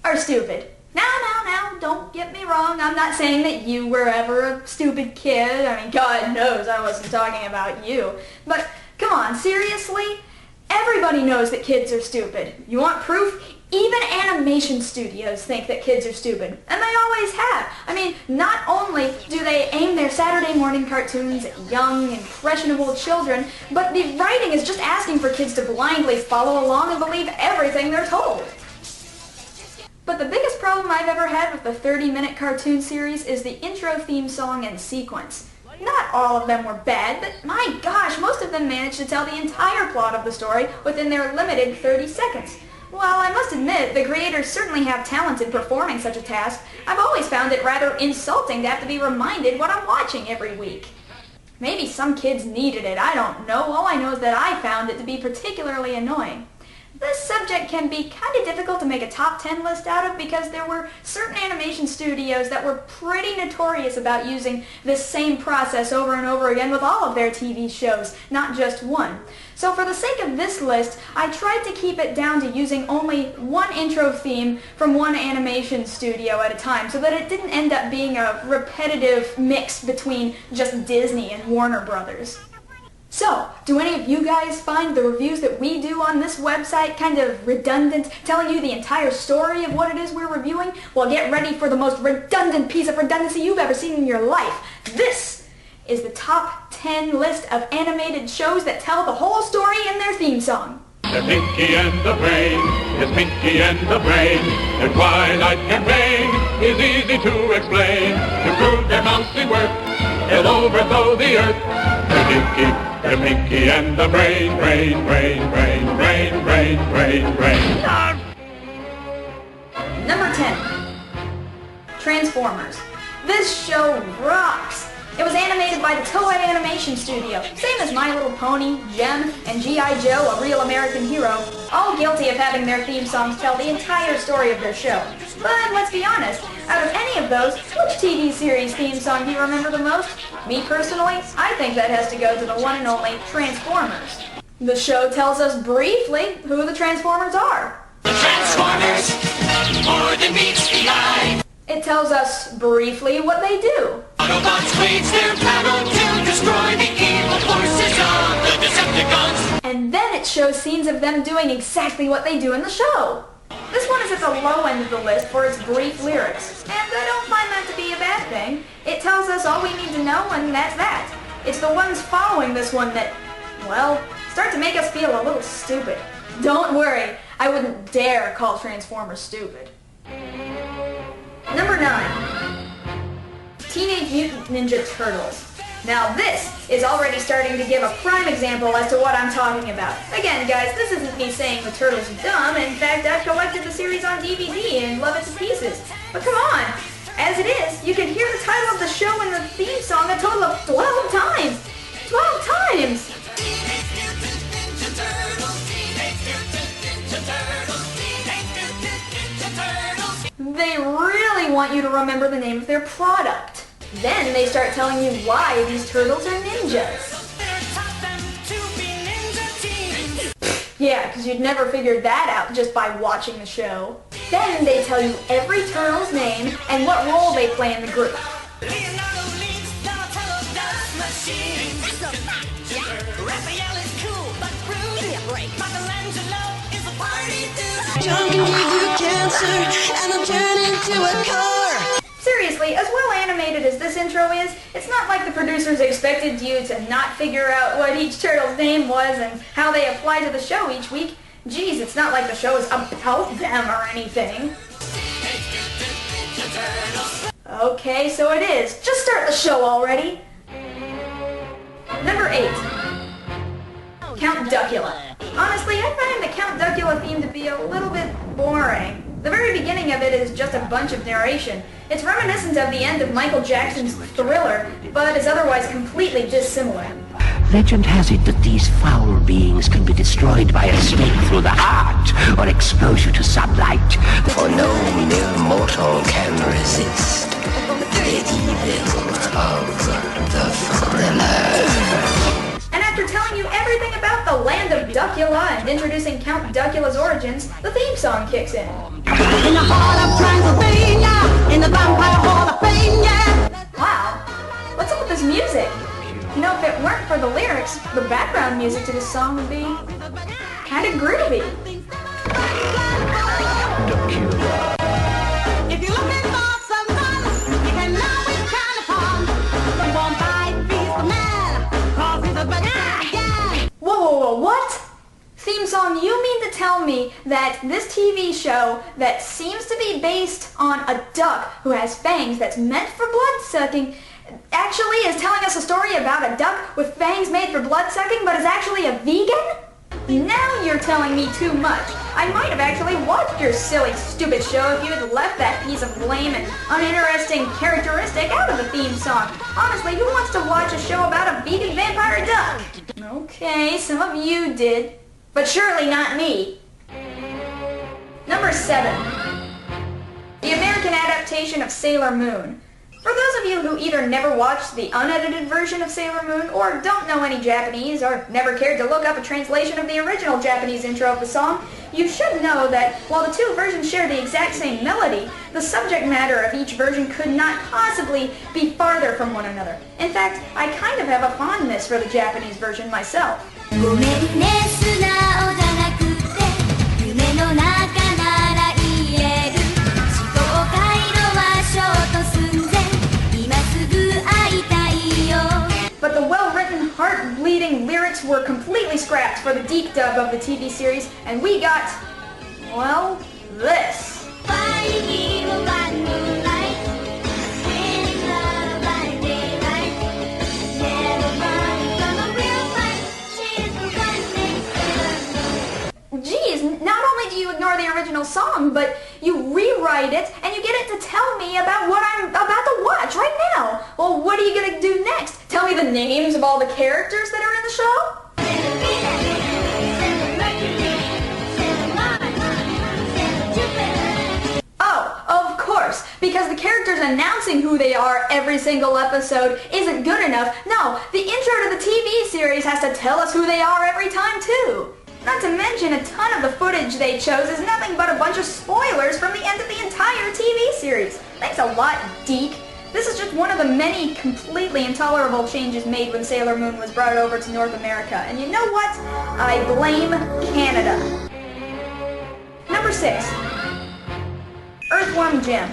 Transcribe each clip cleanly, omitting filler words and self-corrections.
are stupid. Now, don't get me wrong. I'm not saying that you were ever a stupid kid. I mean, God knows I wasn't talking about you. But come on, seriously? Everybody knows that kids are stupid. You want proof? Even animation studios think that kids are stupid, and they always have. I mean, not only do they aim their Saturday morning cartoons at young, impressionable children, but the writing is just asking for kids to blindly follow along and believe everything they're told. But the biggest problem I've ever had with the 30-minute cartoon series is the intro theme song and sequence. Not all of them were bad, but my gosh, most of them managed to tell the entire plot of the story within their limited 30 seconds. While I must admit, the creators certainly have talent in performing such a task, I've always found it rather insulting to have to be reminded what I'm watching every week. Maybe some kids needed it, I don't know. All I know is that I found it to be particularly annoying. This subject can be kind of difficult to make a top 10 list out of because there were certain animation studios that were pretty notorious about using this same process over and over again with all of their TV shows, not just one. So for the sake of this list, I tried to keep it down to using only one intro theme from one animation studio at a time so that it didn't end up being a repetitive mix between just Disney and Warner Brothers. So, do any of you guys find the reviews that we do on this website kind of redundant, telling you the entire story of what it is we're reviewing? Well, get ready for the most redundant piece of redundancy you've ever seen in your life. This is the top 10 list of animated shows that tell the whole story in their theme song. The Pinky and the Brain, it's Pinky and the Brain. Their twilight campaign is easy to explain. To prove their mousy work, they'll overthrow the earth. They're Pinky and the Brain, brain, brain, brain, brain, brain, brain, brain. Number 10. Transformers. This show rocks! It was animated by the Toei Animation Studio, same as My Little Pony, Jem, and G.I. Joe, A Real American Hero, all guilty of having their theme songs tell the entire story of their show. But let's be honest, out of any of those, which TV series theme song do you remember the most? Me personally, I think that has to go to the one and only Transformers. The show tells us briefly who the Transformers are. The Transformers, more than meets the eye. It tells us briefly what they do. Autobots wage their battle to destroy the evil forces of the Decepticons. And then it shows scenes of them doing exactly what they do in the show. This one is at the low end of the list for its brief lyrics, and I don't find that to be a bad thing. It tells us all we need to know, and that's that. It's the ones following this one that, well, start to make us feel a little stupid. Don't worry, I wouldn't dare call Transformers stupid. Number 9. Teenage Mutant Ninja Turtles. Now this is already starting to give a prime example as to what I'm talking about. Again, guys, this isn't me saying the Turtles are dumb. In fact, I've collected the series on DVD and love it to pieces. But come on! As it is, you can hear the title of the show and the theme song a total of 12 times! 12 times! Teenage Mutant Ninja Turtles, Teenage Mutant Ninja Turtles, Teenage Mutant Ninja Turtles. They really want you to remember the name of their product. Then they start telling you why these turtles are ninjas. Yeah, because you'd never figured that out just by watching the show. Then they tell you every turtle's name and what role they play in the group. Leonardo leads Donatello does machines. Raphael is cool but rude. Give me a break. Michelangelo is a party dude. John can give you cancer and I'm turning into a car. Seriously, as well animated as this intro is, it's not like the producers expected you to not figure out what each turtle's name was and how they apply to the show each week. Geez, it's not like the show is about them or anything. Okay, so it is. Just start the show already. Number 8. Count Duckula. Honestly, I find the Count Duckula theme to be a little bit boring. The very beginning of it is just a bunch of narration. It's reminiscent of the end of Michael Jackson's Thriller, but is otherwise completely dissimilar. Legend has it that these foul beings can be destroyed by a stake through the heart or exposure to sunlight, for no mere mortal can resist the evil of the Thriller. And after telling you everything about the land of Duckula and introducing Count Duckula's origins, the theme song kicks in. In the heart of Transylvania, in the Vampire Hall of Fame, yeah. Wow, what's up with this music? You know, if it weren't for the lyrics, the background music to this song would be kind of groovy. If you're looking for some fun, you can always count upon. You won't buy Beast the Man, 'cause he's a better again. Whoa, what? Theme song, you mean to tell me that this TV show that seems to be based on a duck who has fangs that's meant for blood-sucking actually is telling us a story about a duck with fangs made for blood-sucking but is actually a vegan? Now you're telling me too much. I might have actually watched your silly, stupid show if you had left that piece of lame and uninteresting characteristic out of the theme song. Honestly, who wants to watch a show about a vegan vampire duck? Okay, some of you did, but surely not me. Number 7. The American adaptation of Sailor Moon. For those of you who either never watched the unedited version of Sailor Moon or don't know any Japanese or never cared to look up a translation of the original Japanese intro of the song, you should know that while the two versions share the exact same melody, the subject matter of each version could not possibly be farther from one another. In fact, I kind of have a fondness for the Japanese version myself. ごめんね素直じゃなくて夢の中なら言える思考回路はショート寸前今すぐ会いたいよ But the well-written, heart-bleeding lyrics were completely scrapped for the deep dub of the TV series, and we got, well, this. Fighting by moonlight Winning love by daylight Never run from a real fight She's the one next to Geez, not only do you ignore the original song, but you rewrite it and you get it to tell me about what I'm about to watch right now. Well, what are you going to do next? Tell me the names of all the characters that are in the show? Oh, of course, because the characters announcing who they are every single episode isn't good enough. No, the intro to the TV series has to tell us who they are every time too. Not to mention a ton of the footage they chose is nothing but a bunch of spoilers from the end of the entire TV series. Thanks a lot, Deke. This is just one of the many completely intolerable changes made when Sailor Moon was brought over to North America. And you know what? I blame Canada. Number 6. Earthworm Jim.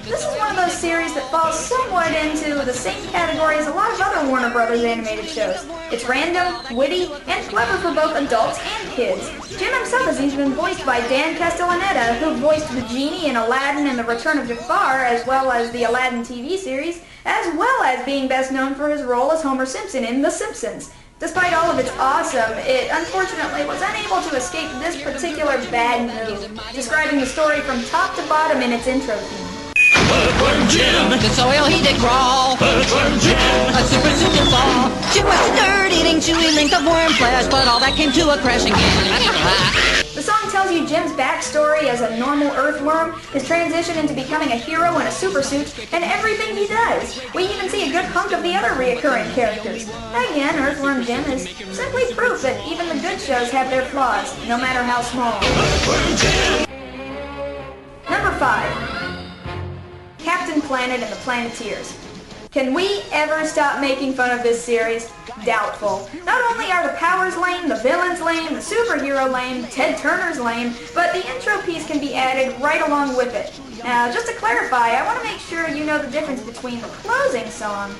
This is one of those series that falls somewhat into the same category as a lot of other Warner Brothers animated shows. It's random, witty, and clever for both adults and kids. Jim himself has even been voiced by Dan Castellaneta, who voiced the genie in Aladdin and The Return of Jafar, as well as the Aladdin TV series, as well as being best known for his role as Homer Simpson in The Simpsons. Despite all of its awesome, it unfortunately was unable to escape this particular bad movie, describing the story from top to bottom in its intro theme. Earthworm Jim, the soil he did crawl. Earthworm Jim, a super fall. Jim was a dirt-eating, chewy link of worm flesh, but all that came to a crashing end. The song tells you Jim's backstory as a normal earthworm, his transition into becoming a hero in a supersuit, and everything he does. We even see a good hunk of the other reoccurring characters. Again, Earthworm Jim is simply proof that even the good shows have their flaws, no matter how small. Number 5. Captain Planet and the Planeteers. Can we ever stop making fun of this series? Doubtful. Not only are the powers lame, the villains lame, the superhero lame, Ted Turner's lame, but the intro piece can be added right along with it. Now, just to clarify, I want to make sure you know the difference between the closing song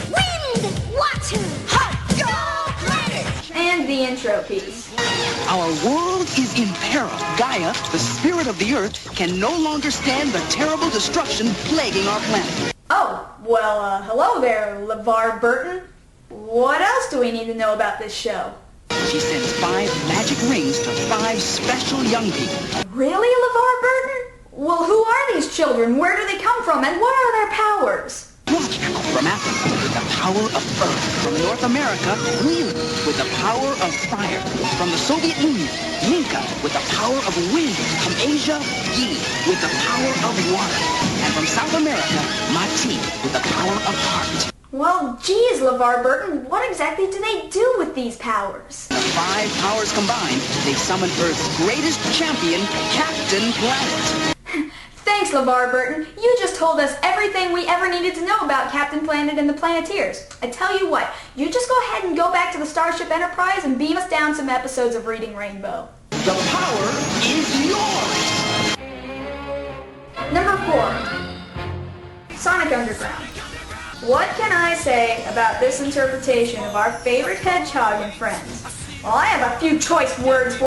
Wind, water, hot, go planet and the intro piece. Our world is in peril. Gaia, the spirit of the earth, can no longer stand the terrible destruction plaguing our planet. Oh, well, hello there, LeVar Burton. What else do we need to know about this show? She sends 5 magic rings to 5 special young people. Really, LeVar Burton? Well, who are these children? Where do they come from? And what are their powers? From Africa, with the power of earth. From North America, Lily, with the power of fire. From the Soviet Union, Minka, with the power of wind. From Asia, Yi, with the power of water. And from South America, Mati, with the power of heart. Well, geez, LeVar Burton, what exactly do they do with these powers? The 5 powers combined, they summon Earth's greatest champion, Captain Planet. Thanks, LeVar Burton. You just told us everything we ever needed to know about Captain Planet and the Planeteers. I tell you what, you just go ahead and go back to the Starship Enterprise and beam us down some episodes of Reading Rainbow. The power is yours! Number 4, Sonic Underground. What can I say about this interpretation of our favorite hedgehog and friends? Well, I have a few choice words for